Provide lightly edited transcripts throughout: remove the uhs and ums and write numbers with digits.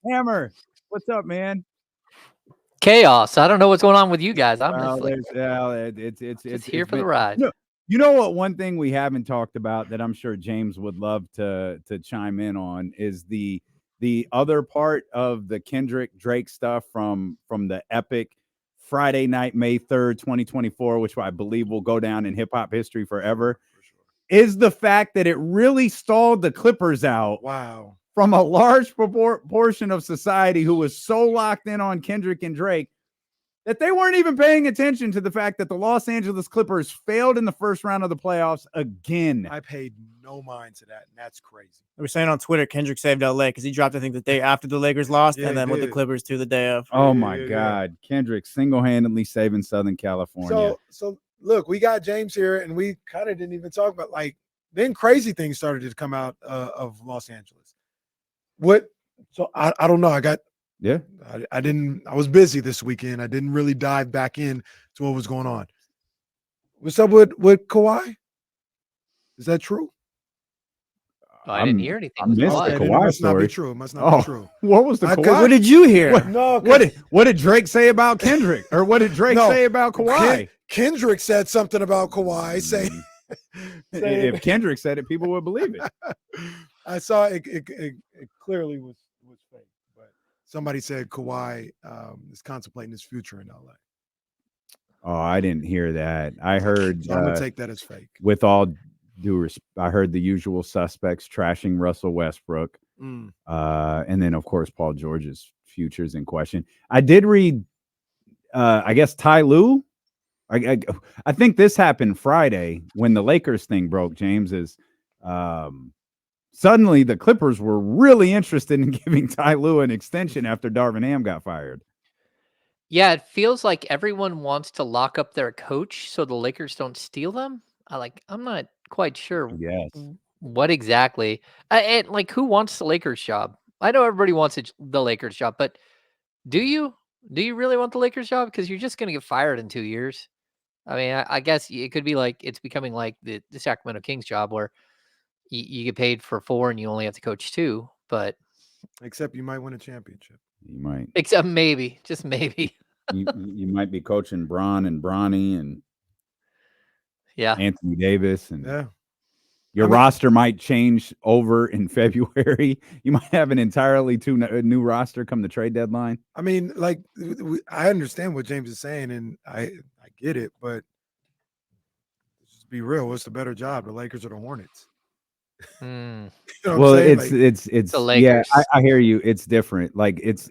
Hammer, what's up, man? Chaos. I don't know what's going on with you guys. I'm just Well, like there's it's just it's here it's for the been ride. no, you know what? One thing we haven't talked about that I'm sure James would love to chime in on is the other part of the Kendrick Drake stuff from the epic Friday night, May 3rd, 2024, which I believe will go down in hip hop history forever, For sure. is the fact that it really stalled the Clippers out Wow. from a large portion of society who was so locked in on Kendrick and Drake that they weren't even paying attention to the fact that the Los Angeles Clippers failed in the first round of the playoffs again. I paid no mind to that, and that's crazy. They were saying on Twitter, Kendrick saved LA because he dropped, I think, the day after the Lakers lost, Yeah, and then he with the did. Clippers too the day of. Oh Yeah, my yeah. God. Kendrick single-handedly saving Southern California. So look, we got James here, and we kind of didn't even talk about then crazy things started to come out of Los Angeles. What? So I don't know. Yeah. I didn't. I was busy this weekend. I didn't really dive back in to what was going on. What's up with Kawhi? Is that true? Oh, I didn't hear anything I with missed the Kawhi. then it Kawhi must not story. be true. It must not be true. What was the I- 'cause Kawhi? What did you hear? What, No, what did Drake say about Kendrick? Or what did Drake No. say about Kawhi? Kendrick said something about Kawhi, saying If Kendrick said it, people would believe it. I saw it clearly was fake, but somebody said Kawhi is contemplating his future in LA. Oh, I didn't hear that. I heard So I'm gonna take that as fake. with all due respect, I heard the usual suspects trashing Russell Westbrook. Mm. And then of course Paul George's futures in question. I did read I guess Ty Lue. I think this happened Friday when the Lakers thing broke, James, is suddenly the Clippers were really interested in giving Ty Lue an extension after Darvin Ham got fired. Yeah, it feels like everyone wants to lock up their coach so the Lakers don't steal them. I'm not quite sure Yes. what exactly. And like, who wants the Lakers job? I know everybody wants the Lakers job, but do you? Do you really want the Lakers job? Because you're just going to get fired in 2 years. I mean, I guess it could be like it's becoming like the Sacramento Kings job where you get paid for 4 and you only have to coach 2. But Except you might win a championship. You might except maybe, just maybe. you might be coaching Bron and Bronny and Yeah. Anthony Davis, and Yeah. your I mean- roster might change over in February. You might have an entirely new roster come the trade deadline. I mean, I understand what James is saying, and I get it, but just be real. What's the better job, the Lakers or the Hornets? Hmm. You know what Well, I'm saying? it's The yeah, Lakers. I hear you. It's different. Like it's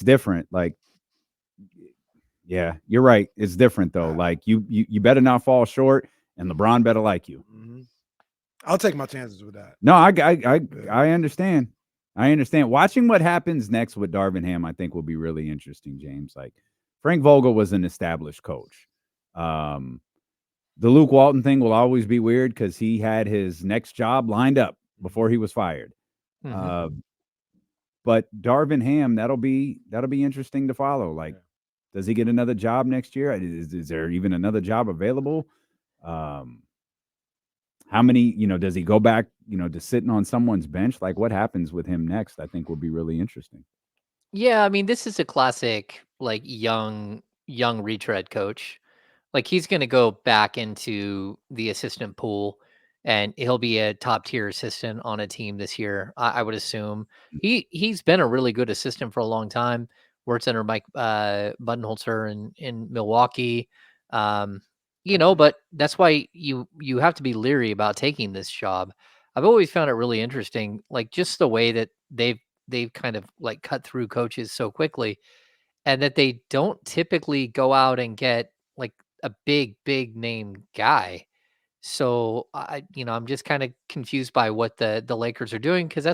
different. Like yeah, you're right. It's different though. Like you better not fall short, and LeBron better like you. Mhm. I'll take my chances with that. No, I understand. I understand. Watching what happens next with Darvin Ham, I think will be really interesting, James. Like Frank Vogel was an established coach. The Luke Walton thing will always be weird because he had his next job lined up before he was fired. Mhm. But Darvin Ham, that'll be interesting to follow. Like, does he get another job next year? Is there even another job available? How many, does he go back, to sitting on someone's bench? Like what happens with him next, I think will be really interesting. Yeah, I mean, this is a classic like young retread coach. Like he's going to go back into the assistant pool and he'll be a top tier assistant on a team this year. I would assume he's been a really good assistant for a long time. Works under Mike Budenholzer in Milwaukee. Um, but that's why you have to be leery about taking this job. I've always found it really interesting, like just the way that they've kind of like cut through coaches so quickly, and that they don't typically go out and get like a big name guy. So I'm just kind of confused by what the Lakers are doing because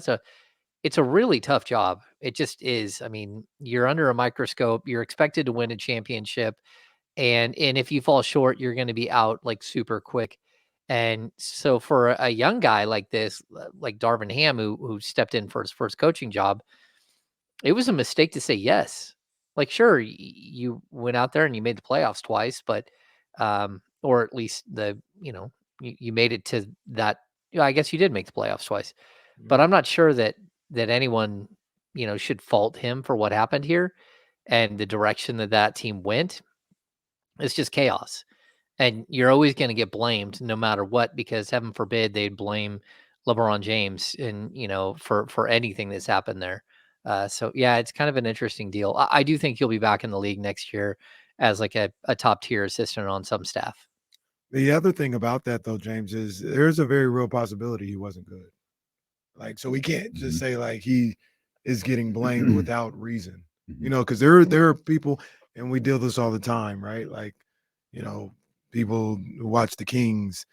it's a really tough job. It just is. I mean, you're under a microscope. You're expected to win a championship, and if you fall short, you're going to be out like super quick. And so for a young guy like this, like Darvin Ham, who stepped in for his first coaching job, it was a mistake to say yes. Like, sure, you went out there and you made the playoffs twice, but or at least you made it to that. I guess you did make the playoffs twice, but I'm not sure that anyone should fault him for what happened here and the direction that team went. It's just chaos. And you're always going to get blamed no matter what, because heaven forbid they'd blame LeBron James and, for anything that's happened there. So yeah, it's kind of an interesting deal. I do think he'll be back in the league next year as like a top tier assistant on some staff. The other thing about that though, James, is there's a very real possibility he wasn't good. Like, so we can't just say like he is getting blamed without reason, because there are people, and we deal this all the time, right? Like, people who watch the Kings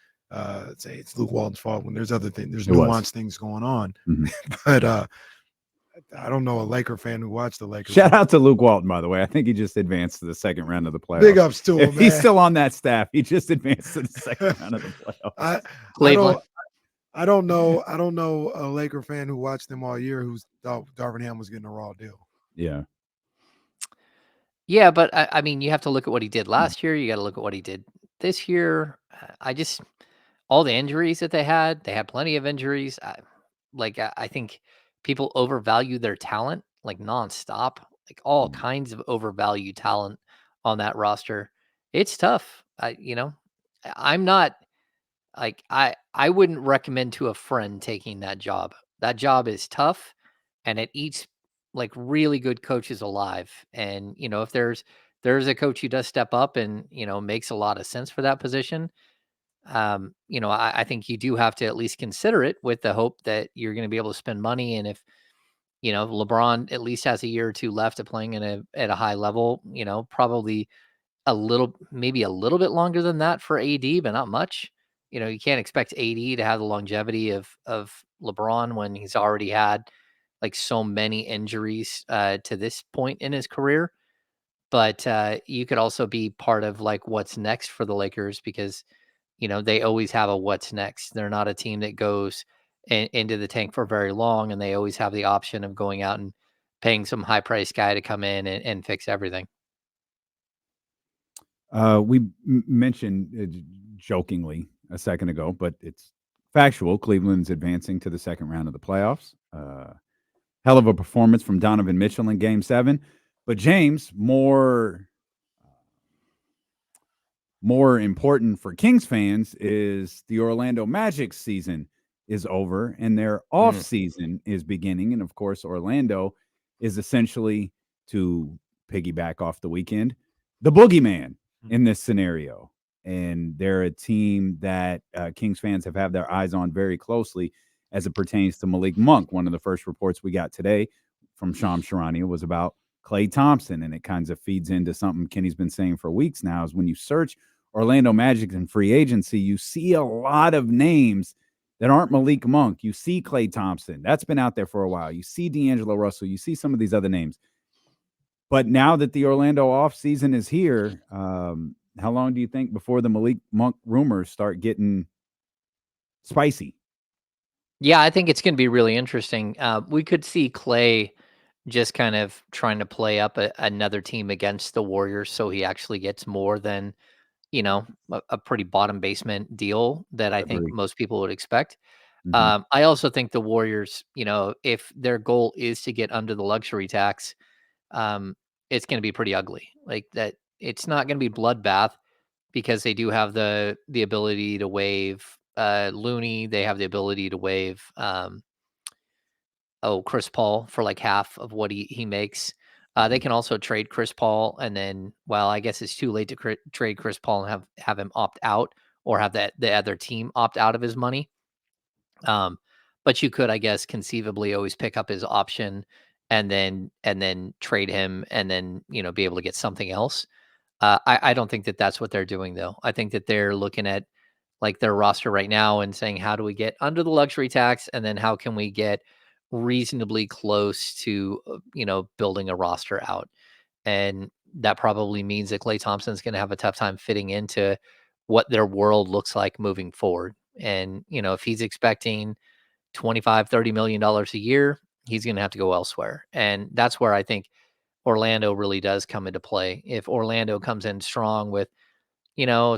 say it's Luke Walton's fault when there's other things, there's nuanced things going on. But I don't know a Laker fan who watched the Lakers. Shout out to Luke Walton, by the way. I think he just advanced to the second round of the playoffs. Big ups to him, If he's still on that staff, he just advanced to the second round of the playoffs. I don't know a Laker fan who watched them all year who thought Darvin Ham was getting a raw deal. Yeah. Yeah, but I mean, you have to look at what he did last year. You got to look at what he did this year. All the injuries that they had plenty of injuries. I think people overvalue their talent like nonstop, like all kinds of overvalued talent on that roster. It's tough. I'm not like, I wouldn't recommend to a friend taking that job. That job is tough, and it eats like really good coaches alive. And if there's a coach who does step up and makes a lot of sense for that position, I think you do have to at least consider it with the hope that you're going to be able to spend money. And if LeBron at least has a year or two left of playing at a high level, probably maybe a little bit longer than that for AD, but not much. You can't expect AD to have the longevity of LeBron when he's already had like so many injuries to this point in his career. But you could also be part of like what's next for the Lakers, because they always have a what's next. They're not a team that goes into the tank for very long, and they always have the option of going out and paying some high price guy to come in and fix everything. We mentioned jokingly a second ago, but it's factual. Cleveland's advancing to the second round of the playoffs. Hell of a performance from Donovan Mitchell in Game 7. But James, more important for Kings fans is the Orlando Magic season is over and their off season is beginning. And of course, Orlando is essentially, to piggyback off the weekend, the boogeyman in this scenario. And they're a team that Kings fans have had their eyes on very closely as it pertains to Malik Monk. One of the first reports we got today from Sham Charania was about Klay Thompson, and it kind of feeds into something Kenny's been saying for weeks now, is when you search Orlando Magic in free agency, you see a lot of names that aren't Malik Monk. You see Klay Thompson. That's been out there for a while. You see D'Angelo Russell. You see some of these other names. But now that the Orlando offseason is here, how long do you think before the Malik Monk rumors start getting spicy? Yeah, I think it's going to be really interesting. We could see Klay just kind of trying to play up another team against the Warriors, so he actually gets more than a pretty bottom basement deal that I think most people would expect. I also think the Warriors, if their goal is to get under the luxury tax, it's going to be pretty ugly. Like that, it's not going to be bloodbath, because they do have the ability to waive Looney. They have the ability to waive Chris Paul for like half of what he makes. They can also trade Chris Paul, and then, well, I guess it's too late to trade Chris Paul and have him opt out, or have the other team opt out of his money. But you could, I guess, conceivably always pick up his option and then trade him, and then be able to get something else. I don't think that that's what they're doing, though. I think that they're looking at like their roster right now and saying, how do we get under the luxury tax, and then how can we get reasonably close to building a roster out. And that probably means that Klay Thompson's going to have a tough time fitting into what their world looks like moving forward. And if he's expecting $25-30 million a year, he's going to have to go elsewhere. And that's where I think Orlando really does come into play. If Orlando comes in strong with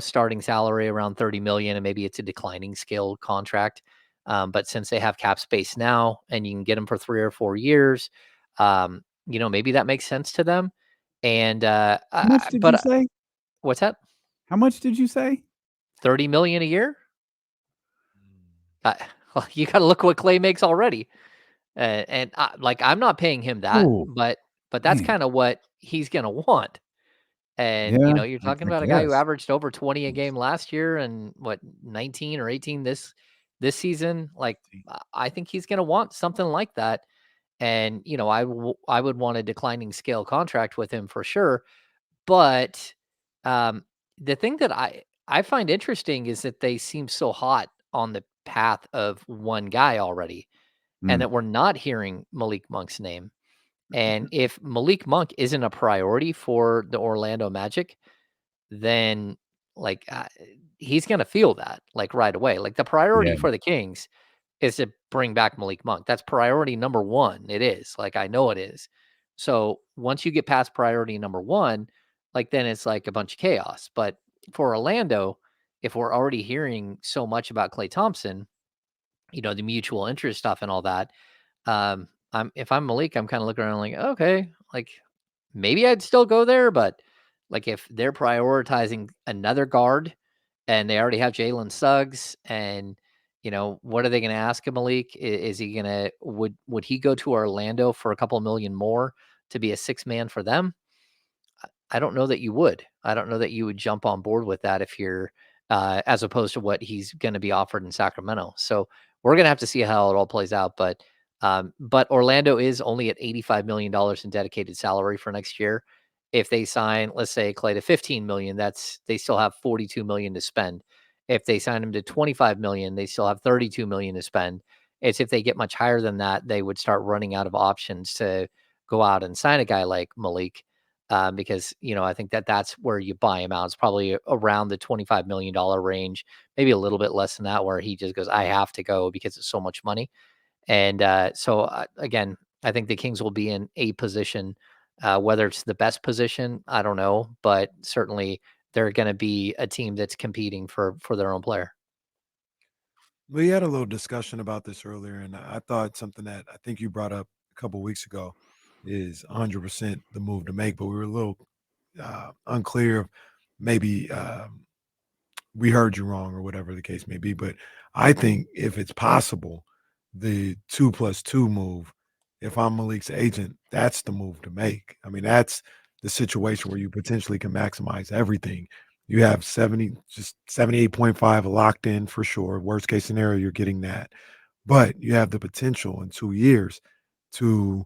starting salary around 30 million, and maybe it's a declining scale contract, but since they have cap space now and you can get them for 3 or 4 years, Maybe that makes sense to them. And How much did you say? what's that? How much did you say? 30 million a year? You got to look what Clay makes already. And I'm not paying him that, Ooh, but that's man. kind of what he's going to want. And Yeah, you're I talking about a guy who guess. averaged over 20 a game last year and 19 or 18 this season. Like, I think he's going to want something like that. And I would want a declining scale contract with him for sure. But the thing that I find interesting is that they seem so hot on the path of one guy already, and Mm, that we're not hearing Malik Monk's name. And if Malik Monk isn't a priority for the Orlando Magic, then like he's going to feel that like right away. Like the priority yeah. for the Kings is to bring back Malik Monk. That's priority number one. It is. Like I know it is. So once you get past priority number one, like then it's like a bunch of chaos. But for Orlando, if we're already hearing so much about Klay Thompson, the mutual interest stuff and all that, if I'm Malik, I'm kind of looking around like, okay, like maybe I'd still go there, but like if they're prioritizing another guard and they already have Jalen Suggs, and what are they going to ask of Malik? Is he gonna would he go to Orlando for a couple million more to be a six man for them? I don't know that you would. I don't know that you would jump on board with that if you're as opposed to what he's going to be offered in Sacramento. So we're going to have to see how it all plays out. But Orlando is only at $85 million in dedicated salary for next year. If they sign, let's say Clay to 15 million, they still have 42 million to spend. If they sign him to 25 million, they still have 32 million to spend. It's if they get much higher than that, they would start running out of options to go out and sign a guy like Malik. Because I think that's where you buy him out. It's probably around the $25 million range, maybe a little bit less than that, where he just goes, "I have to go because it's so much money." And again, I think the Kings will be in a position, whether it's the best position, I don't know, but certainly they're going to be a team that's competing for their own player. We had a little discussion about this earlier, and I thought something that I think you brought up a couple weeks ago is 100% the move to make, but we were a little unclear. Maybe we heard you wrong or whatever the case may be. But I think if it's possible, the 2+2 move, if I'm Malik's agent, that's the move to make. I mean, that's the situation where you potentially can maximize everything. You have 78.5 locked in for sure. Worst case scenario, you're getting that. But you have the potential in 2 years to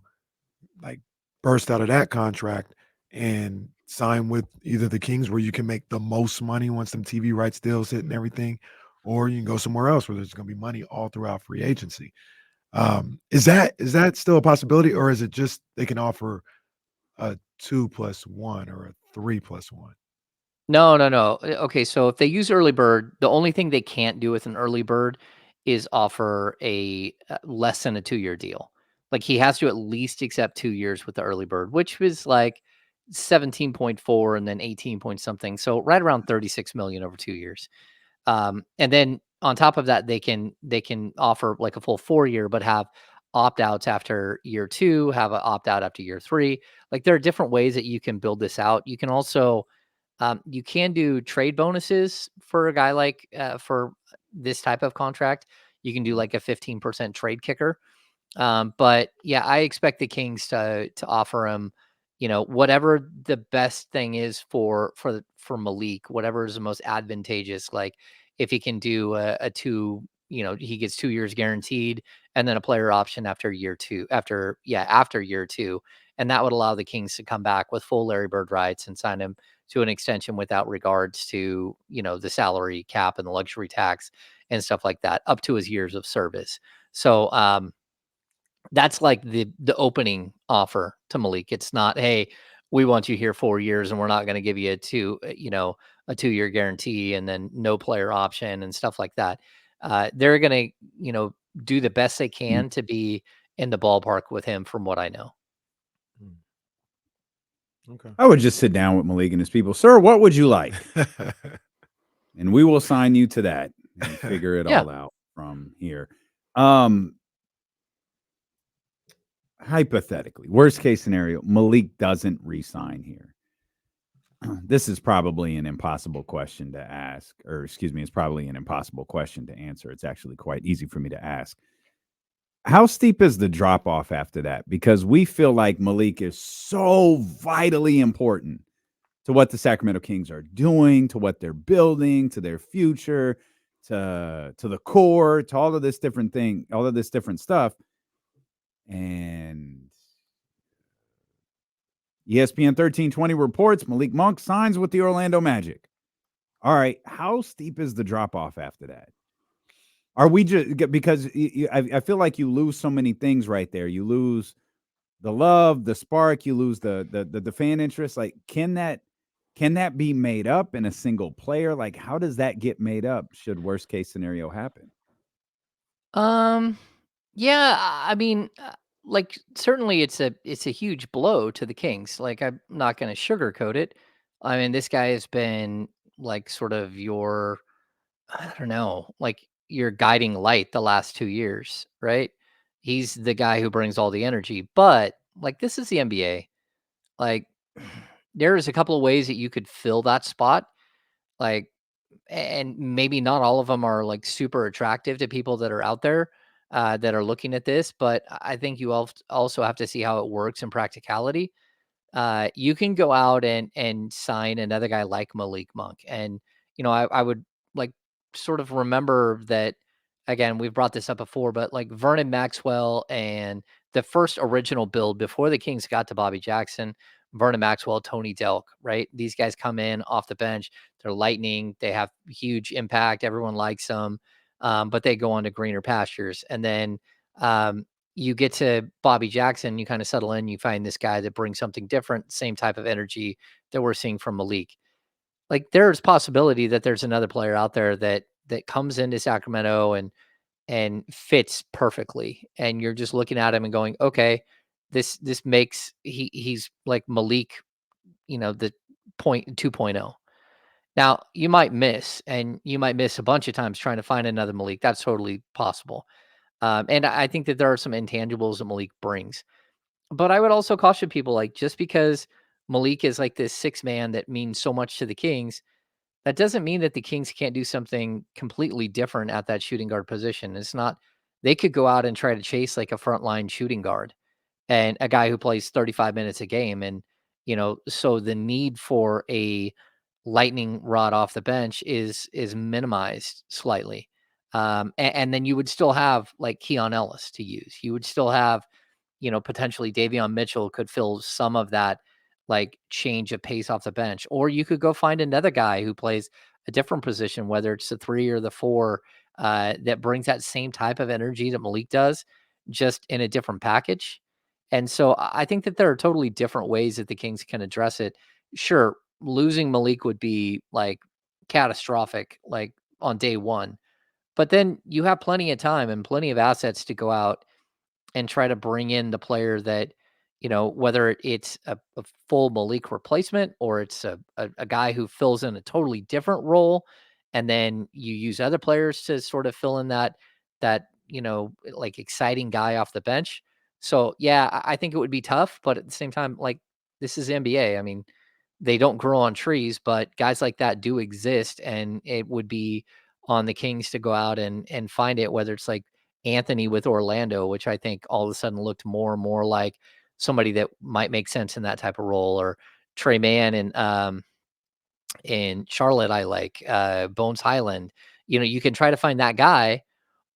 like burst out of that contract and sign with either the Kings where you can make the most money once them TV rights deals hit and everything, or you can go somewhere else where there's going to be money all throughout free agency. Is that still a possibility, or is it just they can offer a 2+1 or a 3+1? No, no, no. Okay, so if they use early bird, the only thing they can't do with an early bird is offer a less than a 2-year deal. Like he has to at least accept 2 years with the early bird, which was like 17.4 and then 18 point something. So right around 36 million over 2 years. And then on top of that, they can offer like a full 4-year, but have opt outs after year 2, have an opt out after year 3. Like there are different ways that you can build this out. You can also you can do trade bonuses for a guy like for this type of contract. You can do like a 15% trade kicker. But yeah, I expect the Kings to offer him, whatever the best thing is for Malik, whatever is the most advantageous. Like if he can do a two, he gets 2 years guaranteed, and then a player option after year 2, after year 2, and that would allow the Kings to come back with full Larry Bird rights and sign him to an extension without regards to the salary cap and the luxury tax and stuff like that, up to his years of service. So that's like the opening offer to Malik. It's not, hey, we want you here 4 years and we're not going to give you a 2-year guarantee and then no player option and stuff like that. They're going to, do the best they Mm. can to be in the ballpark with him, from what I know. Okay. I would just sit down with Malik and his people. Sir, what would you like? And we will sign you to that and figure it Yeah. all out from here. Um, hypothetically, worst case scenario, Malik doesn't re-sign here. This is probably an impossible question to ask, or excuse me, it's probably an impossible question to answer. It's actually quite easy for me to ask. How steep is the drop off after that? Because we feel like Malik is so vitally important to what the Sacramento Kings are doing, to what they're building, to their future, to the core, to all of this different thing, all of this different stuff. And ESPN 1320 reports Malik Monk signs with the Orlando Magic. All right, how steep is the drop off after that? Are we just because I feel like you lose so many things right there. You lose the love, the spark. You lose the fan interest. Like, can that be made up in a single player? Like, how does that get made up? Should worst case scenario happen? Yeah, I mean, like certainly it's a huge blow to the Kings. Like I'm not going to sugarcoat it. I mean, this guy has been like sort of your I don't know, like your guiding light the last 2 years, right? He's the guy who brings all the energy. But like this is the NBA. Like there's a couple of ways that you could fill that spot. Like and maybe not all of them are like super attractive to people that are out there that are looking at this, but I think you also have to see how it works in practicality. You can go out and sign another guy like Malik Monk, and I would like sort of remember that again. We've brought this up before, but like Vernon Maxwell and the first original build before the Kings got to Bobby Jackson, Vernon Maxwell, Tony Delk, right? These guys come in off the bench. They're lightning. They have huge impact. Everyone likes them, but they go on to greener pastures, and then. You get to Bobby Jackson, you kind of settle in, you find this guy that brings something different, same type of energy that we're seeing from Malik. Like there's possibility that there's another player out there that comes into Sacramento and fits perfectly. And you're just looking at him and going, okay, this makes he's like Malik, the point 2.0. Now you might miss and you might miss a bunch of times trying to find another Malik. That's totally possible. And I think that there are some intangibles that Malik brings. But I would also caution people like just because Malik is like this six man that means so much to the Kings, that doesn't mean that the Kings can't do something completely different at that shooting guard position. It's not, they could go out and try to chase like a frontline shooting guard and a guy who plays 35 minutes a game. And, so the need for a lightning rod off the bench is minimized slightly. And then you would still have like Keon Ellis to use. You would still have, potentially Davion Mitchell could fill some of that like change of pace off the bench. Or you could go find another guy who plays a different position, whether it's the 3 or the 4, that brings that same type of energy that Malik does, just in a different package. And so I think that there are totally different ways that the Kings can address it. Sure, losing Malik would be like catastrophic, like on day one. But then you have plenty of time and plenty of assets to go out and try to bring in the player that, whether it's a full Malik replacement or it's a guy who fills in a totally different role. And then you use other players to sort of fill in that, like exciting guy off the bench. So yeah, I think it would be tough, but at the same time, like this is NBA. I mean, they don't grow on trees, but guys like that do exist. And it would be on the Kings to go out and find it, whether it's like Anthony with Orlando, which I think all of a sudden looked more and more like somebody that might make sense in that type of role, or Trey Mann in Charlotte. I like Bones Highland. You can try to find that guy,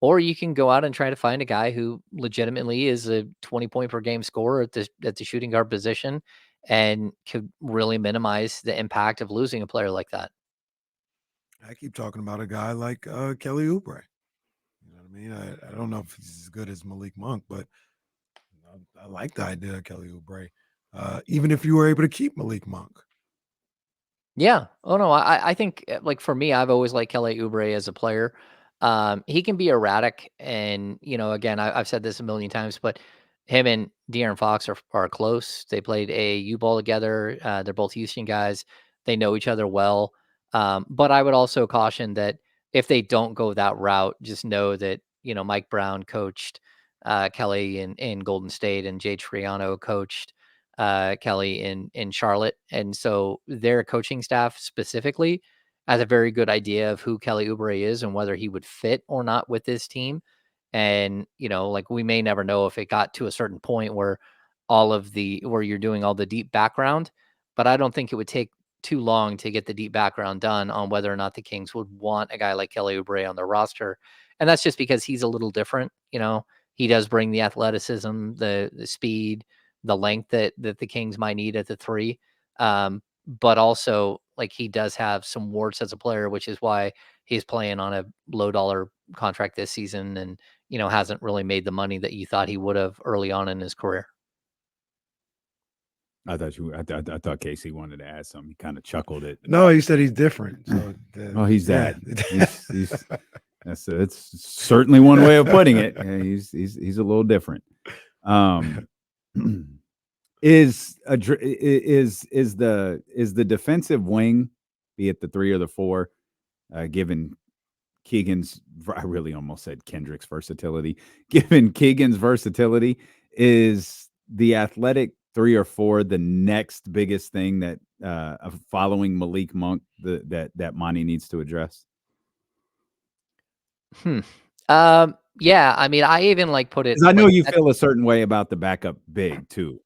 or you can go out and try to find a guy who legitimately is a 20-point per game scorer at the shooting guard position and could really minimize the impact of losing a player like that. I keep talking about a guy like Kelly Oubre. You know what I mean? I don't know if he's as good as Malik Monk, but I like the idea of Kelly Oubre. Even if you were able to keep Malik Monk. Yeah. Oh no, I think like for me, I've always liked Kelly Oubre as a player. He can be erratic, and again, I've said this a million times, but him and De'Aaron Fox are close. They played AAU ball together. They're both Houston guys. They know each other well. But I would also caution that if they don't go that route, just know that Mike Brown coached Kelly in Golden State, and Jay Triano coached Kelly in Charlotte. And so their coaching staff specifically has a very good idea of who Kelly Oubre is and whether he would fit or not with this team. And, like we may never know if it got to a certain point where where you're doing all the deep background, but I don't think it would take too long to get the deep background done on whether or not the Kings would want a guy like Kelly Oubre on their roster. And that's just because he's a little different. He does bring the athleticism, the speed, the length that the Kings might need at the 3. But also, like, he does have some warts as a player, which is why he's playing on a low dollar contract this season and, hasn't really made the money that you thought he would have early on in his career. I thought Casey wanted to add something. He kind of chuckled at. No, he said he's different. So he's that. That's certainly one way of putting it. Yeah, he's a little different. Is the defensive wing, be it the 3 or the 4, given Keegan's, I really almost said Kendrick's versatility. Given Keegan's versatility, is the athletic 3 or 4 the next biggest thing that following Malik Monk that Monty needs to address? Yeah, I mean, I even put it. I know you feel a certain way about the backup big too.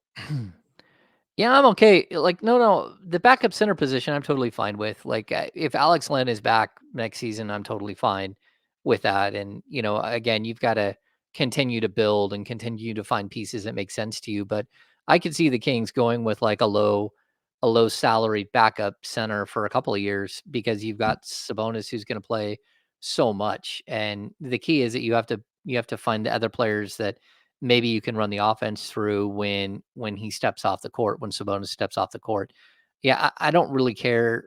Yeah, I'm okay. No, the backup center position, I'm totally fine with. If Alex Len is back next season, I'm totally fine with that. And, again, you've got to continue to build and continue to find pieces that make sense to you. But I could see the Kings going with a low salary backup center for a couple of years because you've got Sabonis who's going to play so much. And the key is that you have to find the other players that maybe you can run the offense through when he steps off the court, when Sabonis steps off the court. Yeah, I don't really care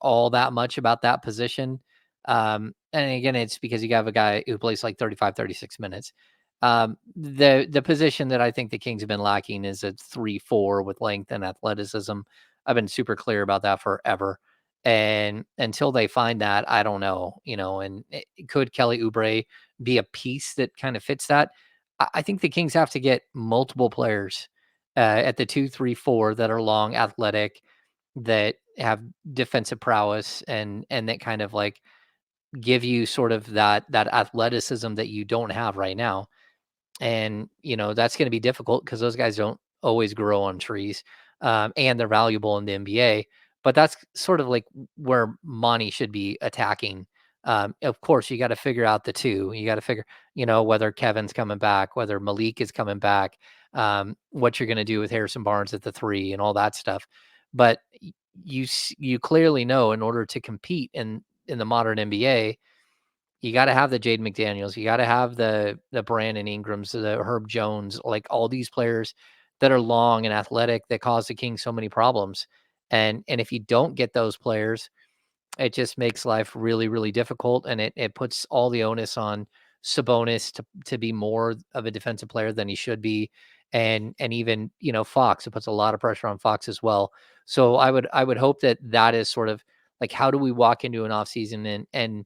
all that much about that position. And again, it's because you have a guy who plays 35, 36 minutes. The position that I think the Kings have been lacking is a 3-4 with length and athleticism. I've been super clear about that forever. And until they find that, I don't know, and could Kelly Oubre be a piece that kind of fits that? I think the Kings have to get multiple players at the 2, 3, 4 that are long, athletic, that have defensive prowess, and that kind of give you sort of that athleticism that you don't have right now. And that's going to be difficult because those guys don't always grow on trees, and they're valuable in the NBA. But that's sort of where Monty should be attacking. Of course, you got to figure out the 2. You got to figure, whether Kevin's coming back, whether Malik is coming back, what you're going to do with Harrison Barnes at the 3, and all that stuff. But you clearly know, in order to compete in the modern NBA, you got to have the Jaden McDaniels, you got to have the Brandon Ingrams, the Herb Jones, all these players that are long and athletic that cause the Kings so many problems. And if you don't get those players, it just makes life really, really difficult. And it puts all the onus on Sabonis to be more of a defensive player than he should be. And even, Fox, it puts a lot of pressure on Fox as well. So I would hope that is sort of how do we walk into an offseason and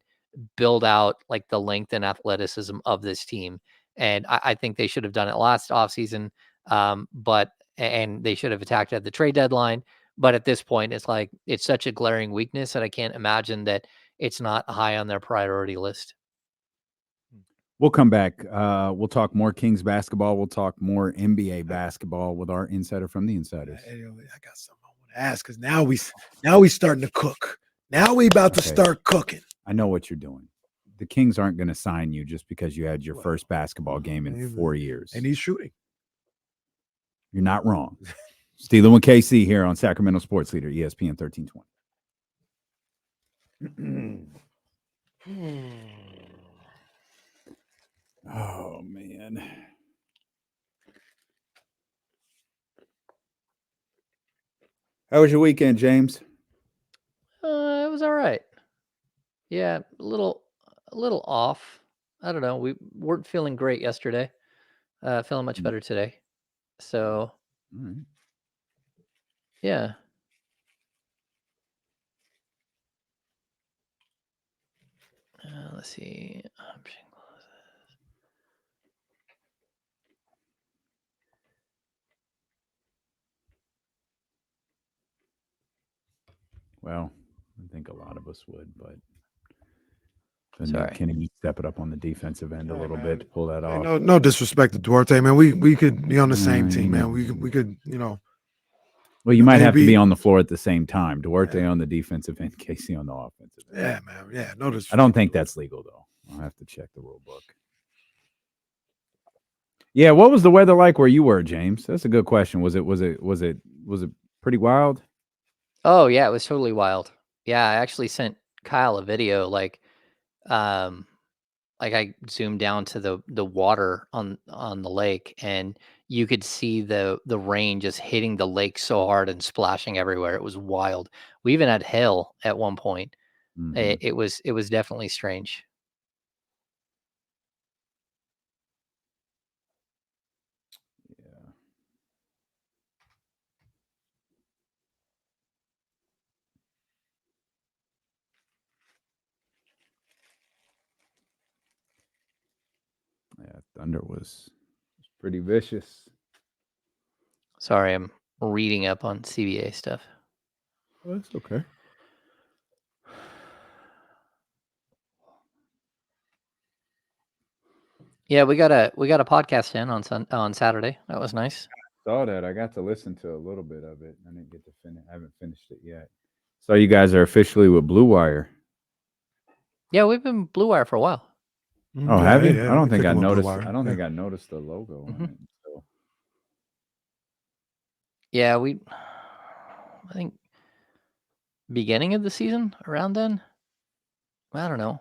build out the length and athleticism of this team. And I think they should have done it last offseason. And they should have attacked at the trade deadline. But at this point, it's such a glaring weakness that I can't imagine that it's not high on their priority list. We'll come back. We'll talk more Kings basketball. We'll talk more NBA basketball with our insider from the Insiders. I got something I want to ask because now we starting to cook. Now we about to start cooking. I know what you're doing. The Kings aren't going to sign you just because you had your first basketball game in 4 years. And he's shooting. You're not wrong. Steeler with KC here on Sacramento Sports Leader, ESPN 1320. Oh, man. How was your weekend, James? It was all right. Yeah, a little off. I don't know. We weren't feeling great yesterday. Feeling much better today. So, yeah. Let's see. Well, I think a lot of us would, but Sorry. Kenny step it up on the defensive end a little bit to pull that off. No disrespect to Duarte, man. We could be on the same team, man. We could, Well, you might have to maybe- be on the floor at the same time. Duarte on the defensive end, Casey on the offensive end. Yeah, man. Yeah, no disrespect. I don't think that's legal though. I'll have to check the rule book. Yeah, what was the weather like where you were, James? That's a good question. Was it pretty wild? Oh yeah, it was totally wild. Yeah, I actually sent Kyle a video like I zoomed down to the water on the lake, and you could see the rain just hitting the lake so hard and splashing everywhere. It was wild. We even had hail at one point. Mhm. It was definitely strange. Yeah. Yeah, Thunder was pretty vicious. Sorry, I'm reading up on CBA stuff. Oh, that's okay. Yeah, we got a podcast in on Saturday. That was nice. Saw that. I got to listen to a little bit of it. I didn't get to finish. I haven't finished it yet. So you guys are officially with Blue Wire. Yeah, we've been Blue Wire for a while. Oh, have you? Yeah, I don't we think pick I 'em up Blue noticed. Wire. I don't think Yeah. I noticed the logo on it. So. Yeah, I think beginning of the season around then. I don't know.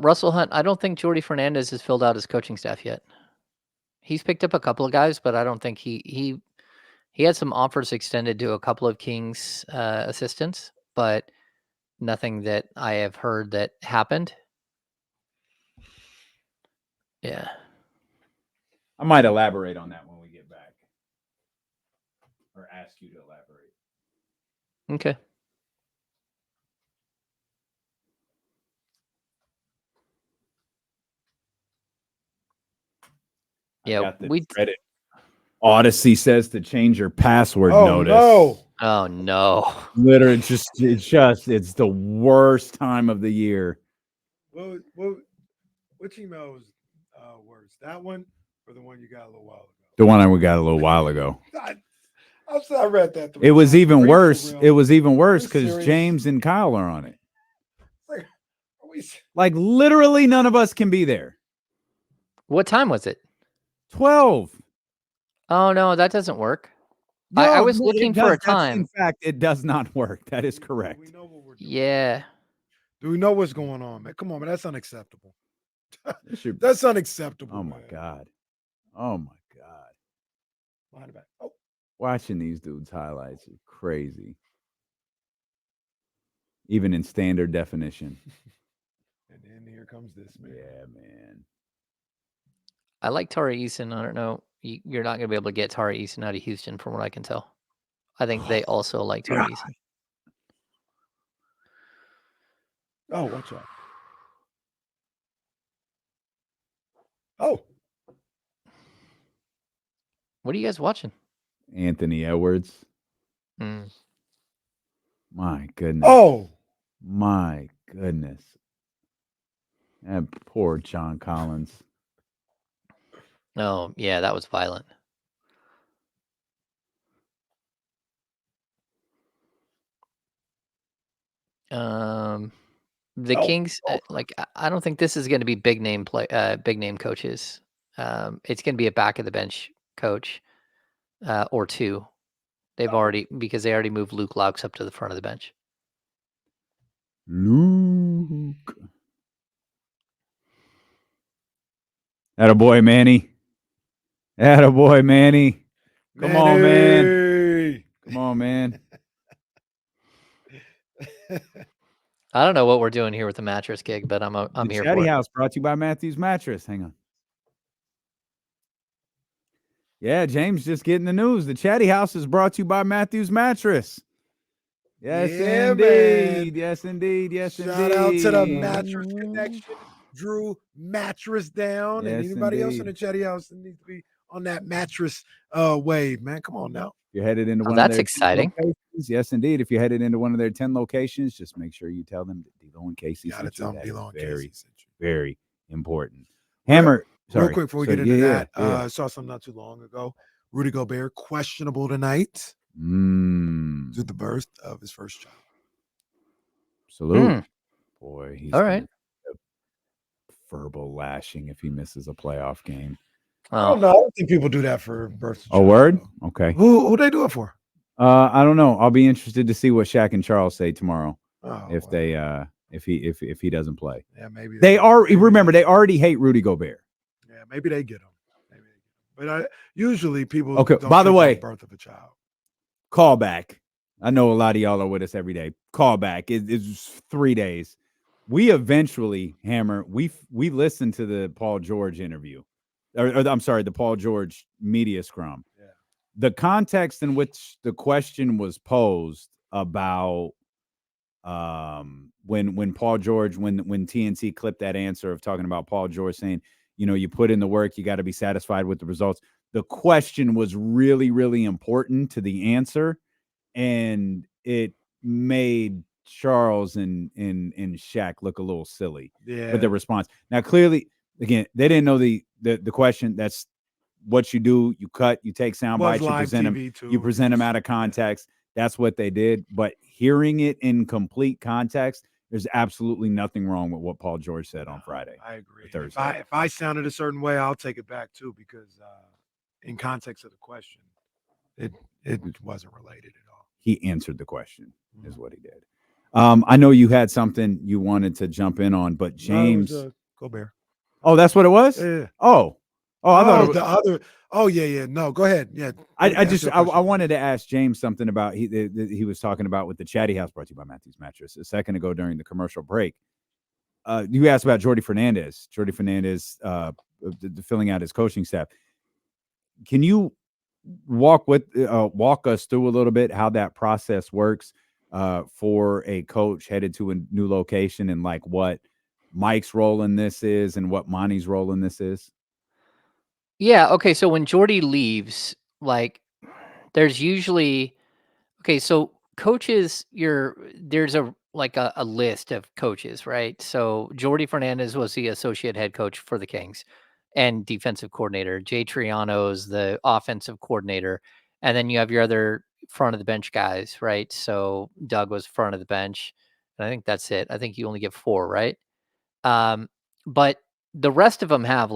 Russell Hunt, I don't think Jordy Fernandez has filled out his coaching staff yet. He's picked up a couple of guys, but I don't think he had some offers extended to a couple of Kings assistants, but nothing that I have heard that happened. Yeah. I might elaborate on that when we get back, or ask you to elaborate. Okay. Yeah, we Reddit. Odyssey says to change your password Oh notice. no! Oh no. Literally, it's the worst time of the year. Which email was worse? That one or the one you got a little while ago? The one we got a little while ago. I read that. It was even worse. Real. It was even worse Are we because serious? James and Kyle are on it. Like, are we? Like literally, none of us can be there. What time was it? 12. Oh no, that doesn't work. I was looking for a time. In fact, it does not work. That is correct. We know what we're doing. Yeah. Do we know what's going on, man? Come on, man. That's unacceptable. Should- That's unacceptable. Oh my man. god. Oh my god. Behind the back. Oh, Watching these dudes' highlights is crazy. Even in standard definition. and then here comes this, man. Yeah, man. I like Tari Eason. I don't know. You're not going to be able to get Tari Eason out of Houston from what I can tell. I think they also like Tari Eason. Oh, watch out. Oh, What are you guys watching? Anthony Edwards. Mm. My goodness. oh. My goodness. And poor John Collins. Oh, yeah, that was violent. The Oh, Kings, I don't think this is going to be big name coaches. It's going to be a back of the bench coach or two. Because they already moved Luke Laux up to the front of the bench. Luke. Attaboy, Manny. Attaboy, Manny. Come on, man. Manny. Come on, man. I don't know what we're doing here with the mattress gig, but I'm The here Chatty for it. House brought to you by Matthews Mattress. Hang on. Yeah, James just getting the news. The Chatty House is brought to you by Matthews Mattress. Yes, Yeah, indeed. man. Yes, indeed. Yes, Shout out to the indeed. mattress connection. Drew mattress down, and Yes, anybody else in indeed. the Chatty House that needs to be on that mattress wave, man. Come on now. you're headed into Oh, one that's of their 10 exciting. locations, yes, indeed. If you're headed into one of their 10 locations, just make sure you tell them that D-Lo and Casey You gotta sent you. tell them That is D-Lo and very, Casey sent you. very important. Real- Hammer, Real sorry. quick before we So, get into yeah, that, I saw something not too long ago. Rudy Gobert questionable tonight Mm, due to the birth of his first child. salute. Boy, he's All gonna right. get a verbal lashing if he misses a playoff game. I don't Oh, know. I don't think people do that for birth. A word? Okay. Who they do it for? I don't know. I'll be interested to see what Shaq and Charles say tomorrow Oh, if well, they if he doesn't play. yeah, maybe They are maybe remember they already hate Rudy Gobert. Yeah, maybe they get him. Maybe they get him. But usually people. Okay, Don't by the trip on way- birth of a child. Call back. I know a lot of y'all are with us every day. Call back. It's 3 days. We eventually, Hammer, we listened to the Paul George interview. Or I'm sorry, the Paul George media scrum. Yeah. The context in which the question was posed about when Paul George, when TNC clipped that answer of talking about Paul George saying, you put in the work, you got to be satisfied with the results. The question was really, really important to the answer, and it made Charles and Shaq look a little silly Yeah. with the response. Now, clearly, again, they didn't know the question. That's what you do. You cut, you take sound Was bites, you live present them, TV too. you present them out of context. That's what they did. But hearing it in complete context, there's absolutely nothing wrong with what Paul George said on Friday. I agree. or If Thursday. I sounded a certain way, I'll take it back too, because in context of the question, it wasn't related at all. He answered the question, is what he did. I know you had something you wanted to jump in on, but James. No, it was, Gobert. Oh, that's what it was? Yeah. Oh, I thought it was, the other. Oh yeah. No, go ahead. Yeah. I wanted to ask James something about he was talking about with the Chatty House, brought to you by Matthew's Mattress, a second ago during the commercial break. You asked about Jordy Fernandez. Jordy Fernandez filling out his coaching staff. Can you walk us through a little bit how that process works for a coach headed to a new location, and like what Mike's role in this is and what Monty's role in this is? yeah. Okay. So when Jordy leaves, like, there's usually so coaches. There's a list of coaches, right? So Jordy Fernandez was the associate head coach for the Kings and defensive coordinator. Jay Triano's the offensive coordinator, and then you have your other front of the bench guys, right? So Doug was front of the bench, and I think that's it. I think you only get 4, right? But the rest of them have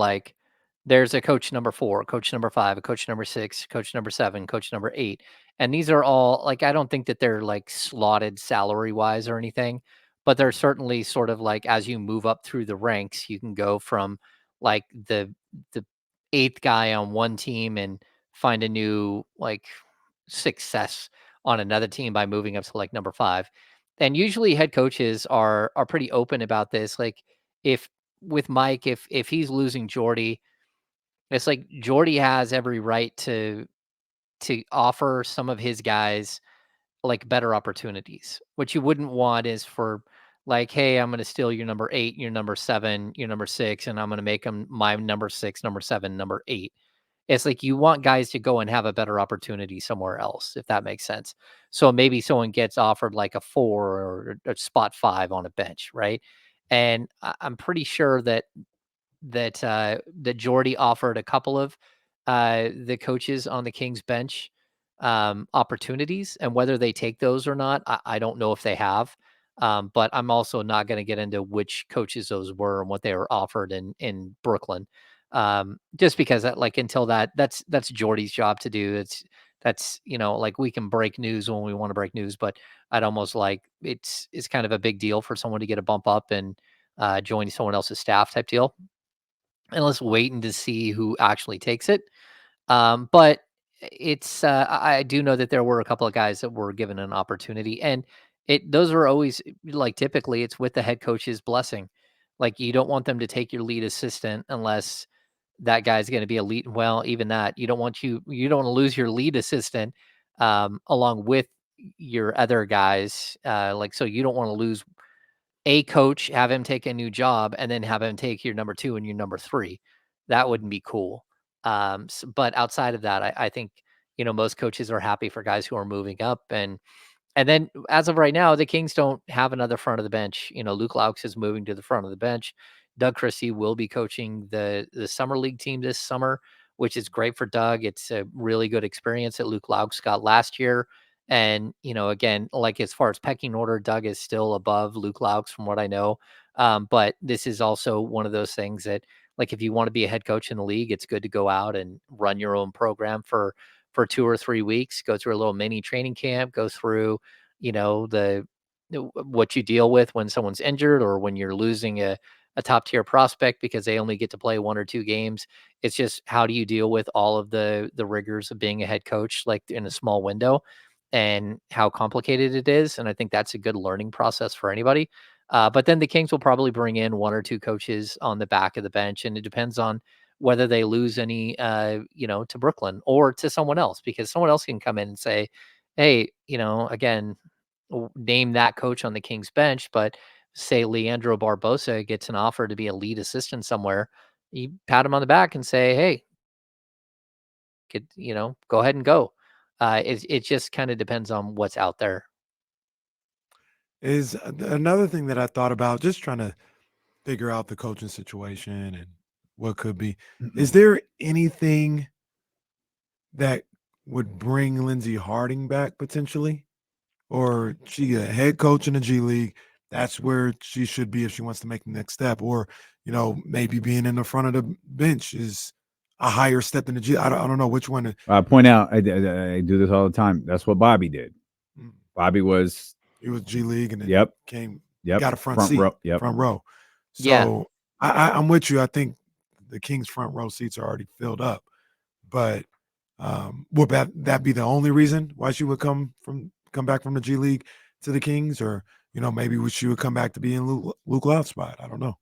there's a coach number 4, coach number 5, a coach number 6, coach number 7, coach number 8. And these are all I don't think that they're slotted salary wise or anything, but they're certainly sort of as you move up through the ranks, you can go from the 8th guy on one team and find a new success on another team by moving up to number 5. And usually head coaches are pretty open about this. If with Mike, if he's losing Jordy, it's Jordy has every right to offer some of his guys better opportunities. What you wouldn't want is for hey, I'm going to steal your number 8, your number 7, your number 6, and I'm going to make them my number 6, number 7, number 8. It's you want guys to go and have a better opportunity somewhere else, if that makes sense. So maybe someone gets offered a 4 or a spot 5 on a bench, right? And I'm pretty sure that Jordy offered a couple of the coaches on the Kings bench opportunities, and whether they take those or not, I don't know if they have. But I'm also not going to get into which coaches those were and what they were offered in Brooklyn. Just because until that's Jordy's job to do. That's we can break news when we want to break news, but I'd almost it's kind of a big deal for someone to get a bump up and join someone else's staff type deal. And let's wait and to see who actually takes it. But it's I do know that there were a couple of guys that were given an opportunity, and those are always typically it's with the head coach's blessing. You don't want them to take your lead assistant unless that guy's going to be elite. Well, even that you don't want to lose your lead assistant along with your other guys. So you don't want to lose a coach, have him take a new job, and then have him take your number 2 and your number 3. That wouldn't be cool. But outside of that, I think most coaches are happy for guys who are moving up. And then as of right now, the Kings don't have another front of the bench. Luke Laux is moving to the front of the bench. Doug Christie will be coaching the summer league team this summer, which is great for Doug. It's a really good experience that Luke Laux got last year. And, again, like as far as pecking order, Doug is still above Luke Laux from what I know. But this is also one of those things that, like, if you want to be a head coach in the league, it's good to go out and run your own program for 2 or 3 weeks, go through a little mini training camp, go through, what you deal with when someone's injured or when you're losing a top tier prospect because they only get to play 1 or 2 games. It's just, how do you deal with all of the rigors of being a head coach, like in a small window, and how complicated it is. And I think that's a good learning process for anybody. But then the Kings will probably bring in 1 or 2 coaches on the back of the bench, and it depends on whether they lose any, to Brooklyn or to someone else, because someone else can come in and say, hey, again, name that coach on the Kings bench, but say Leandro Barbosa gets an offer to be a lead assistant somewhere, you pat him on the back and say, hey, go ahead and go. It just kind of depends on what's out there. Is another thing that I thought about, just trying to figure out the coaching situation and what could be. Is there anything that would bring Lindsey Harding back potentially? Or she a head coach in the G League, that's where she should be if she wants to make the next step. Or, maybe being in the front of the bench is a higher step in the G. I don't know which one. I point out, I do this all the time. That's what Bobby did. Bobby was He was G League and then got a front seat, row. Front row. So Yeah. I'm with you. I think the Kings front row seats are already filled up. But would that be the only reason why she would come back from the G League to the Kings? Or, maybe she would come back to be in Luke Loud's spot. I don't know.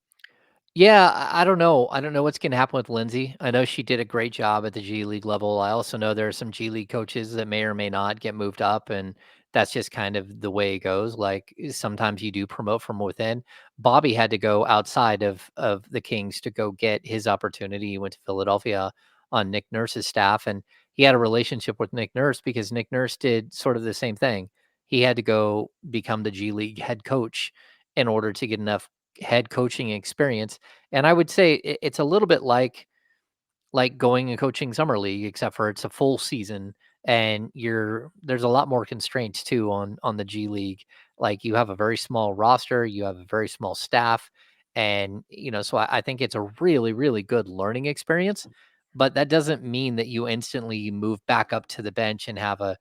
Yeah, I don't know. I don't know what's going to happen with Lindsay. I know she did a great job at the G League level. I also know there are some G League coaches that may or may not get moved up, and that's just kind of the way it goes. Like, sometimes you do promote from within. Bobby had to go outside of the Kings to go get his opportunity. He went to Philadelphia on Nick Nurse's staff, and he had a relationship with Nick Nurse because Nick Nurse did sort of the same thing. He had to go become the G League head coach in order to get enough head coaching experience. And I would say it's a little bit like going and coaching summer league, except for it's a full season and there's a lot more constraints too on the G League. Like, you have a very small roster, you have a very small staff, and so I think it's a really, really good learning experience. But that doesn't mean that you instantly move back up to the bench and have a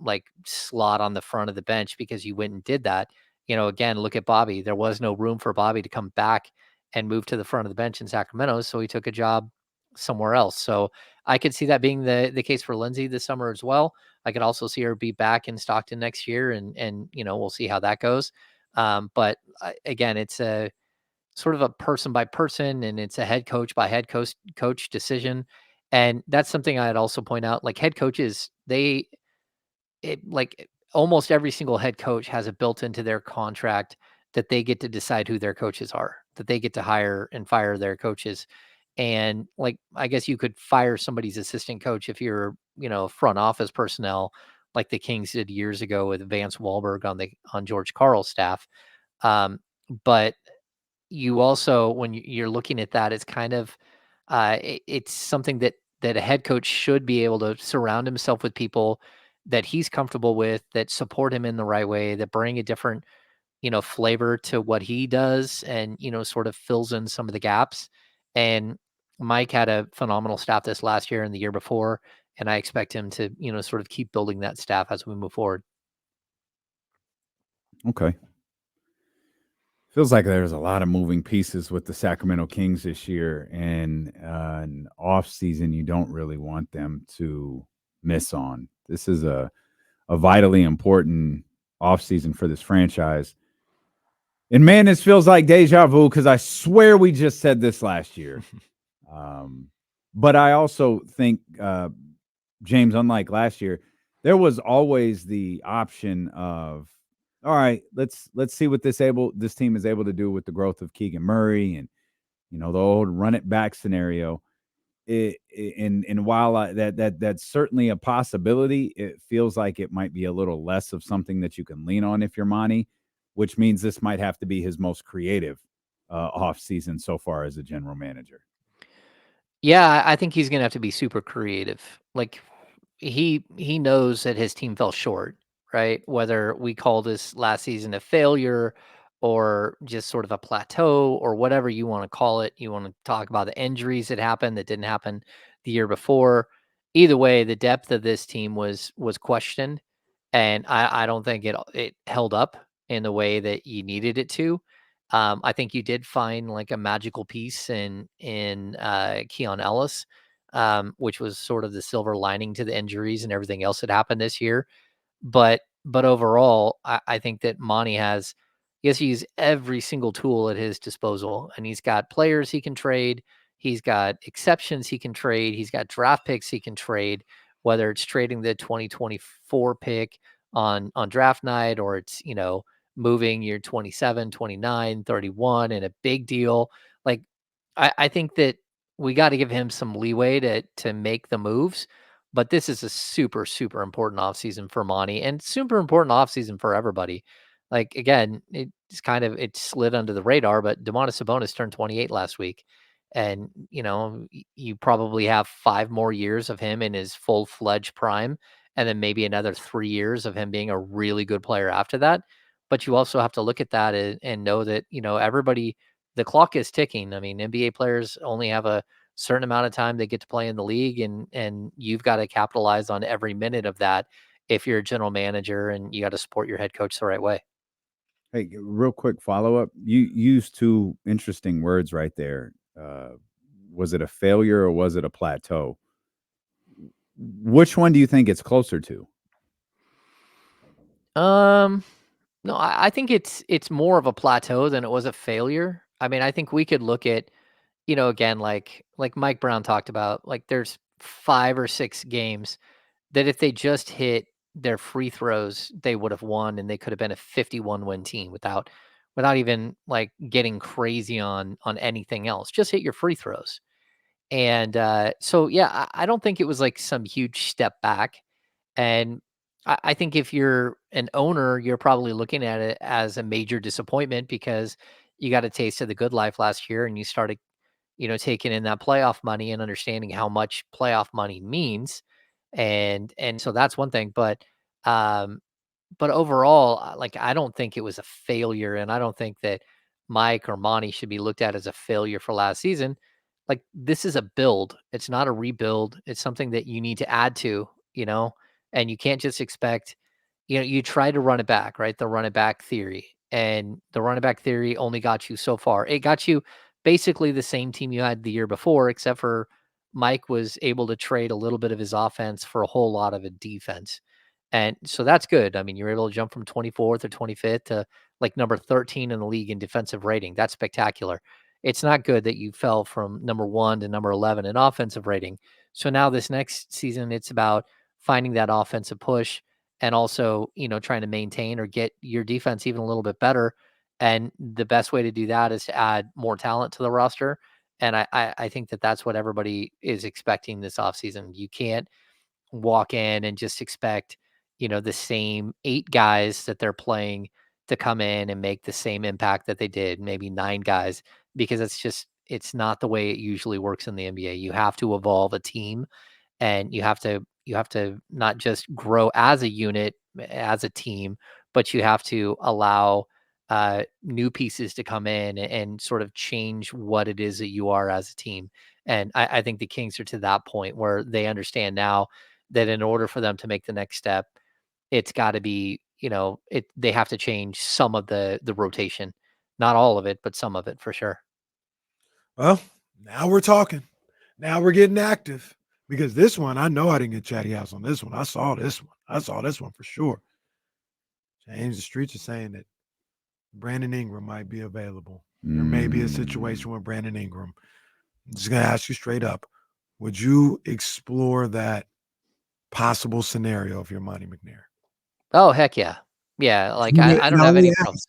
like slot on the front of the bench because you went and did that. Again, look at Bobby. There was no room for Bobby to come back and move to the front of the bench in Sacramento, so he took a job somewhere else. So I could see that being the case for Lindsay this summer as well. I could also see her be back in Stockton next year, and we'll see how that goes. But again, it's a sort of a person by person, and it's a head coach by head coach decision. And that's something I'd also point out. Like, head coaches, like, almost every single head coach has it built into their contract that they get to decide who their coaches are, that they get to hire and fire their coaches. And, like, I guess you could fire somebody's assistant coach if you're, front office personnel, like the Kings did years ago with Vance Wahlberg on George Karl's staff. But you also, when you're looking at that, it's kind of, it's something that a head coach should be able to surround himself with people that he's comfortable with, that support him in the right way, that bring a different, flavor to what he does, and, sort of fills in some of the gaps. And Mike had a phenomenal staff this last year and the year before, and I expect him to, sort of keep building that staff as we move forward. Okay. Feels like there's a lot of moving pieces with the Sacramento Kings this year, and an off season you don't really want them to miss on. This is a vitally important off season for this franchise. And man, this feels like deja vu because I swear we just said this last year. But I also think, James, unlike last year, there was always the option of, all right, let's see what this team is able to do with the growth of Keegan Murray and the old run it back scenario. and while that's certainly a possibility, it feels like it might be a little less of something that you can lean on if you're Monty, which means this might have to be his most creative off season so far as a general manager. Yeah, I think he's gonna have to be super creative. Like he knows that his team fell short, right? Whether we call this last season a failure or just sort of a plateau or whatever you want to call it. You want to talk about the injuries that happened that didn't happen the year before. Either way, the depth of this team was questioned, and I don't think it held up in the way that you needed it to. I think you did find like a magical piece in Keon Ellis, which was sort of the silver lining to the injuries and everything else that happened this year. But overall, I think that Monty has he to use every single tool at his disposal, and he's got players he can trade. He's got exceptions he can trade. He's got draft picks he can trade, whether it's trading the 2024 pick on draft night or it's, moving your 27, 29, 31 in a big deal. Like I think that we got to give him some leeway to make the moves. But this is a super, super important offseason for Monty and super important offseason for everybody. Like again, it slid under the radar, but Domantas Sabonis turned 28 last week. And you probably have 5 more years of him in his full-fledged prime, and then maybe another 3 years of him being a really good player after that. But you also have to look at that and know that, everybody, the clock is ticking. I mean, NBA players only have a certain amount of time they get to play in the league, and you've got to capitalize on every minute of that if you're a general manager, and you got to support your head coach the right way. Hey, real quick follow up. You used two interesting words right there. Was it a failure or was it a plateau? Which one do you think it's closer to? No, I think it's more of a plateau than it was a failure. I mean, I think we could look at, again, like Mike Brown talked about, like there's 5 or 6 games that if they just hit their free throws, they would have won and they could have been a 51-win team without even like getting crazy on anything else. Just hit your free throws. And so yeah, I don't think it was like some huge step back. And I think if you're an owner, you're probably looking at it as a major disappointment because you got a taste of the good life last year and you started, taking in that playoff money and understanding how much playoff money means. And so that's one thing. Um, but overall, like I don't think it was a failure, and I don't think that Mike or Monty should be looked at as a failure for last season. Like this is a build; it's not a rebuild. It's something that you need to add to, and you can't just expect. You try to run it back, right? The run it back theory, and the run it back theory only got you so far. It got you basically the same team you had the year before, except for Mike was able to trade a little bit of his offense for a whole lot of a defense. And so that's good. I mean, you're able to jump from 24th or 25th to like number 13 in the league in defensive rating. That's spectacular. It's not good that you fell from number 1 to number 11 in offensive rating. So now this next season, it's about finding that offensive push and also, trying to maintain or get your defense even a little bit better. And the best way to do that is to add more talent to the roster. And I think that that's what everybody is expecting this offseason. You can't walk in and just expect, the same 8 guys that they're playing to come in and make the same impact that they did, maybe 9 guys, because it's not the way it usually works in the NBA. You have to evolve a team, and you have to not just grow as a unit, as a team, but you have to allow new pieces to come in and sort of change what it is that you are as a team. And I think the Kings are to that point where they understand now that in order for them to make the next step, it's got to be, they have to change some of the rotation, not all of it, but some of it for sure. Well, now we're talking. Now we're getting active because this one, I know I didn't get Chatty House on this one. I saw this one. I saw this one for sure. James, the streets are saying that Brandon Ingram might be available. There may be a situation with Brandon Ingram. I'm just going to ask you straight up. Would you explore that possible scenario if you're Monty McNair? Oh, heck yeah. Yeah, like I don't have any problems.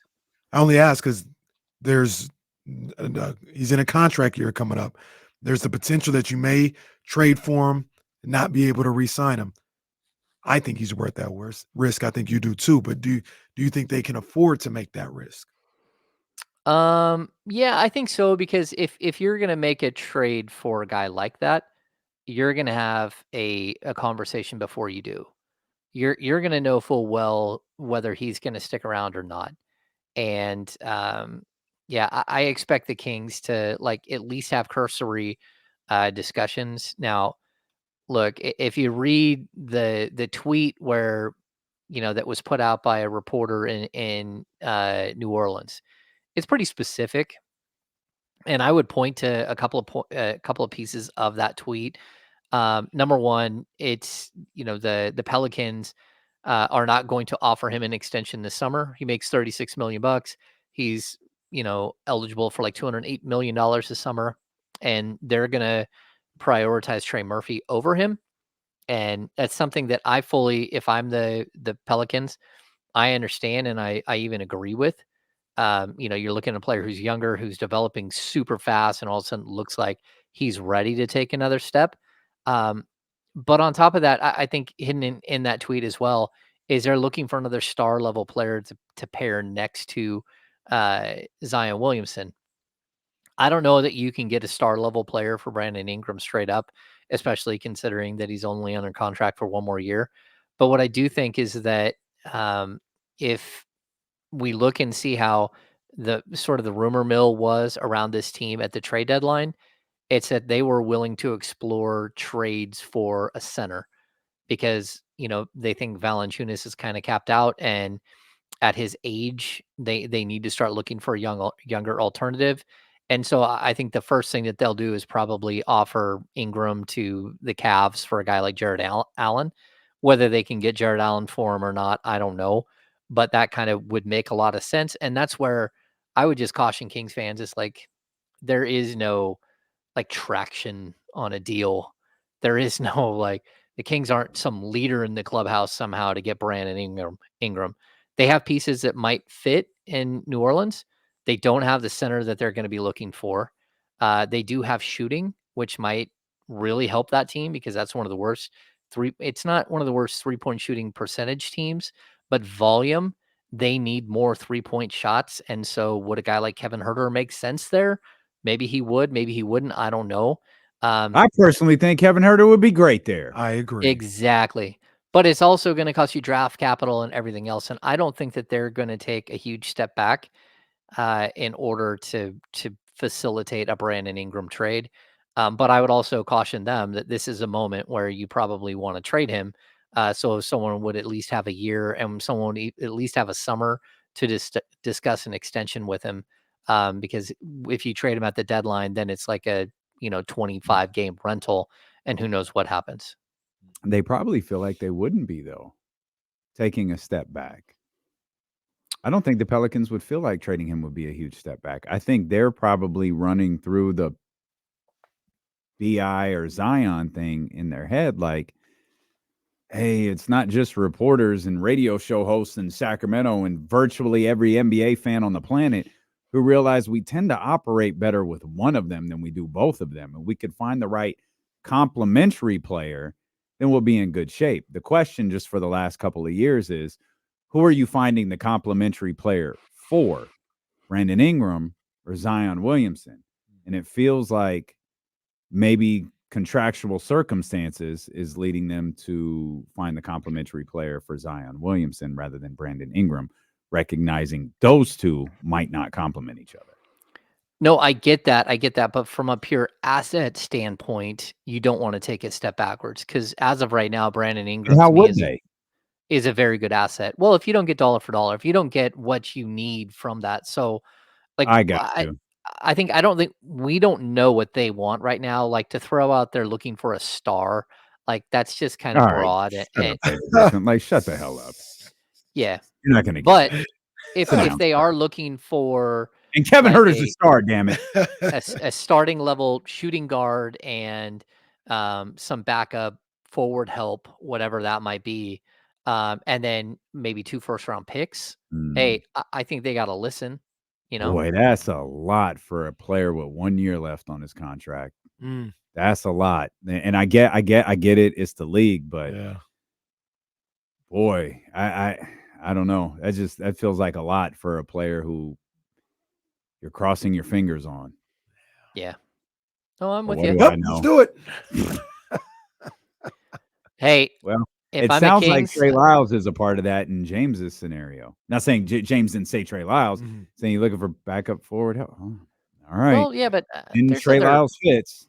I only ask because he's in a contract year coming up. there's the potential that you may trade for him and not be able to re-sign him. I think he's worth that risk. I think you do too. But do you think they can afford to make that risk? Yeah, I think so, because if you're gonna make a trade for a guy like that, you're gonna have a conversation before you do. You're gonna know full well whether he's gonna stick around or not. And yeah, I expect the Kings to like at least have cursory discussions. Now, look, if you read the tweet where that was put out by a reporter in New Orleans, it's pretty specific, and I would point to a couple of pieces of that tweet. Number one, it's the Pelicans are not going to offer him an extension this summer. He makes $36 million. He's eligible for like $208 million this summer, and they're gonna prioritize Trey Murphy over him. And that's something that I fully, if I'm the Pelicans, I understand and I even agree with. You're looking at a player who's younger, who's developing super fast, and all of a sudden looks like he's ready to take another step. Um, but on top of that, I think hidden in that tweet as well is they're looking for another star level player to pair next to Zion Williamson. I don't know that you can get a star level player for Brandon Ingram straight up, especially considering that he's only under contract for one more year. But what I do think is that if we look and see how the sort of the rumor mill was around this team at the trade deadline, it's that they were willing to explore trades for a center because, they think Valanciunas is kind of capped out, and at his age, they need to start looking for a younger alternative. And so I think the first thing that they'll do is probably offer Ingram to the Cavs for a guy like Jared Allen. Whether they can get Jared Allen for him or not, I don't know. But that kind of would make a lot of sense. And that's where I would just caution Kings fans is like, there is no like traction on a deal. There is no like the Kings aren't some leader in the clubhouse somehow to get Brandon Ingram. They have pieces that might fit in New Orleans. They don't have the center that they're going to be looking for. They do have shooting, which might really help that team because that's one of the worst three. It's not one of the worst 3-point shooting percentage teams, but volume. They need more 3-point shots. And so would a guy like Kevin Huerter make sense there? Maybe he would, maybe he wouldn't. I don't know. I personally think Kevin Huerter would be great there. I agree. Exactly. But it's also going to cost you draft capital and everything else. And I don't think that they're going to take a huge step back in order to facilitate a Brandon Ingram trade. But I would also caution them that this is a moment where you probably want to trade him. So someone would at least have a year and someone would at least have a summer to discuss an extension with him. Because if you trade him at the deadline, then it's like a 25 game rental, and who knows what happens. They probably feel like they wouldn't be, though, taking a step back. I don't think the Pelicans would feel like trading him would be a huge step back. I think they're probably running through the BI or Zion thing in their head like, hey, it's not just reporters and radio show hosts in Sacramento and virtually every NBA fan on the planet who realize we tend to operate better with one of them than we do both of them. And we could find the right complementary player, then we'll be in good shape. The question just for the last couple of years is, who are you finding the complementary player for, Brandon Ingram or Zion Williamson? And it feels like maybe contractual circumstances is leading them to find the complementary player for Zion Williamson rather than Brandon Ingram, recognizing those two might not complement each other. No, I get that. But from a pure asset standpoint, you don't want to take a step backwards because as of right now, Brandon Ingram How would they? Is a very good asset. Well, if you don't get dollar for dollar, if you don't get what you need from that. So like I got you. I don't think we don't know what they want right now. Like to throw out there looking for a star, like that's just kind of All right, broad. shut the hell up. Yeah, You're not going to get but that. if they are looking for And Kevin like Huerter's a star, damn it. a starting level shooting guard and some backup forward help, whatever that might be, and then maybe 2 first-round picks. Hey, I think they got to listen. Boy, that's a lot for a player with 1 year left on his contract. That's a lot. And I get it. It's the league, but Yeah. boy, I don't know. That feels like a lot for a player who you're crossing your fingers on. Yeah. No, I'm But with what you. do I Yep, know? let's do it. Hey, Well, if it I'm sounds a like Kings, Trey Lyles is a part of that in James's scenario. Not saying James didn't say Trey Lyles, saying you're looking for backup forward help. Oh, all right. well, yeah, but And there's Trey other Lyles fits.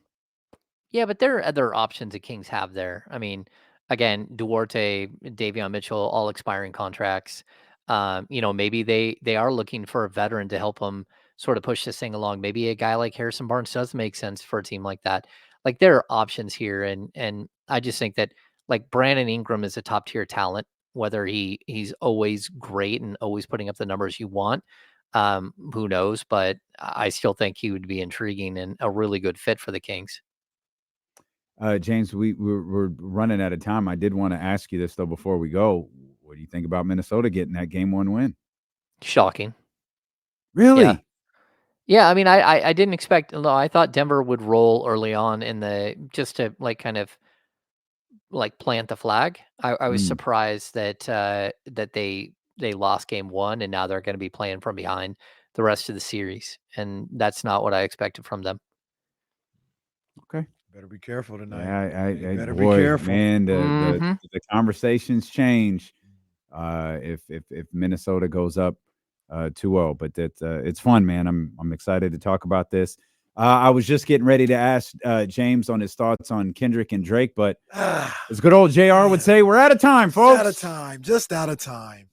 Yeah, but there are other options the Kings have there. I mean, again, Duarte, Davion Mitchell, all expiring contracts. Maybe they are looking for a veteran to help them sort of push this thing along. Maybe a guy like Harrison Barnes does make sense for a team like that. Like there are options here, and I just think that like Brandon Ingram is a top tier talent. Whether he's always great and always putting up the numbers you want, who knows? But I still think he would be intriguing and a really good fit for the Kings. James, we're running out of time. I did want to ask you this though before we go. What do you think about Minnesota getting that game 1 win? Shocking. Really? Yeah, I mean, I didn't expect. No, I thought Denver would roll early on in the just to like kind of like plant the flag. I was surprised that that they lost game 1 and now they're going to be playing from behind the rest of the series, and that's not what I expected from them. Okay. Better be careful tonight. Yeah, You better boy, be careful. man, Mhm. the conversations change if Minnesota goes up 2-0. But it's fun, man. I'm excited to talk about this. I was just getting ready to ask James on his thoughts on Kendrick and Drake, but as good old JR would say, we're out of time, folks. Just out of time.